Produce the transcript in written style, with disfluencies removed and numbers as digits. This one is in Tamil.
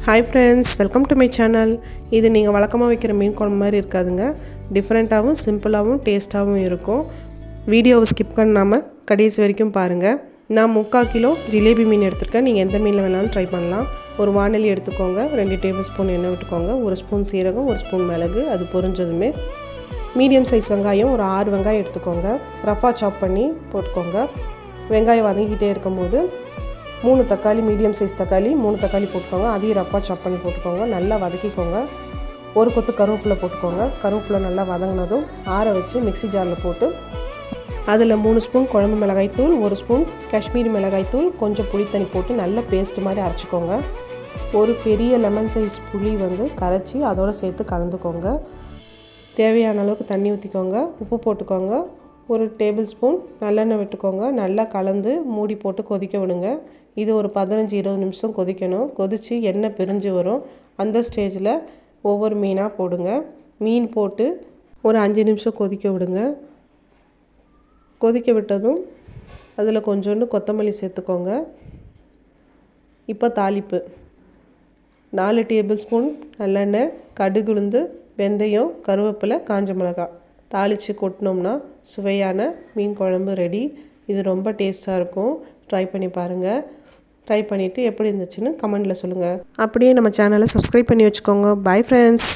Hi friends, welcome to my channel. இது நீங்கள் வழக்கமாக வைக்கிற மீன் குழம்பு மாதிரி இருக்காதுங்க. டிஃப்ரெண்ட்டாகவும் சிம்பிளாகவும் டேஸ்ட்டாகவும் இருக்கும். வீடியோவை ஸ்கிப் பண்ணாமல் கடைசி வரைக்கும் பாருங்கள். நான் 3/4 கிலோ ஜிலேபி மீன் எடுத்துருக்கேன். நீங்கள் எந்த மீனில் வேணாலும் ட்ரை பண்ணலாம். ஒரு வாணலி எடுத்துக்கோங்க, 2 டேபிள் ஸ்பூன் எண்ணெய் விட்டுக்கோங்க, 1 ஸ்பூன் சீரகம், 1 ஸ்பூன் மிளகு. அது பொரிஞ்சதுமே மீடியம் சைஸ் வெங்காயம் ஒரு 6 வெங்காயம் எடுத்துக்கோங்க. ரஃபாக சாப் பண்ணி போட்டுக்கோங்க. வெங்காயம் வதங்கிட்டே இருக்கும்போது 3 தக்காளி, மீடியம் சைஸ் தக்காளி 3 தக்காளி போட்டுக்கோங்க. அதையும் ரப்பாக சாப் பண்ணி போட்டுக்கோங்க. நல்லா வதக்கிக்கோங்க. ஒரு கொத்து கருவேப்பிலை போட்டுக்கோங்க. கருவேப்பிலை நல்லா வதங்கினதும் ஆற வச்சு மிக்ஸி ஜாரில் போட்டு அதில் 3 ஸ்பூன் குழம்பு மிளகாய்த்தூள், 1 ஸ்பூன் காஷ்மீரி மிளகாய்த்தூள், கொஞ்சம் புளித்தண்ணி போட்டு நல்ல பேஸ்ட் மாதிரி அரைச்சிக்கோங்க. ஒரு பெரிய லெமன் சைஸ் புளி கரைச்சி அதோடு சேர்த்து கலந்துக்கோங்க. தேவையான அளவுக்கு தண்ணி ஊற்றிக்கோங்க. உப்பு போட்டுக்கோங்க. ஒரு டேபிள் ஸ்பூன் நல்லெண்ணெய் விட்டுக்கோங்க. நல்லா கலந்து மூடி போட்டு கொதிக்க விடுங்க. இது ஒரு 15-20 நிமிஷம் கொதிக்கணும். கொதித்து எண்ணெய் பிரிஞ்சு வரும். அந்த ஸ்டேஜில் ஒவ்வொரு மீனாக போடுங்க. மீன் போட்டு ஒரு 5 நிமிஷம் கொதிக்க விடுங்க. கொதிக்க விட்டதும் அதில் கொஞ்சோண்டு கொத்தமல்லி சேர்த்துக்கோங்க. இப்போ தாளிப்பு 4 டேபிள் ஸ்பூன் நல்லெண்ணெய், கடுகு, உளுந்து, வெந்தயம், கருவேப்பிலை, காஞ்ச மிளகாய் தாளித்து கொட்டினோம்னா சுவையான மீன் குழம்பு ரெடி. இது ரொம்ப டேஸ்ட்டாக இருக்கும். ட்ரை பண்ணி பாருங்கள். ட்ரை பண்ணிவிட்டு எப்படி இருந்துச்சுன்னு கமெண்டில் சொல்லுங்கள். அப்படியே நம்ம சேனலை சப்ஸ்கிரைப் பண்ணி வச்சுக்கோங்க. Bye friends.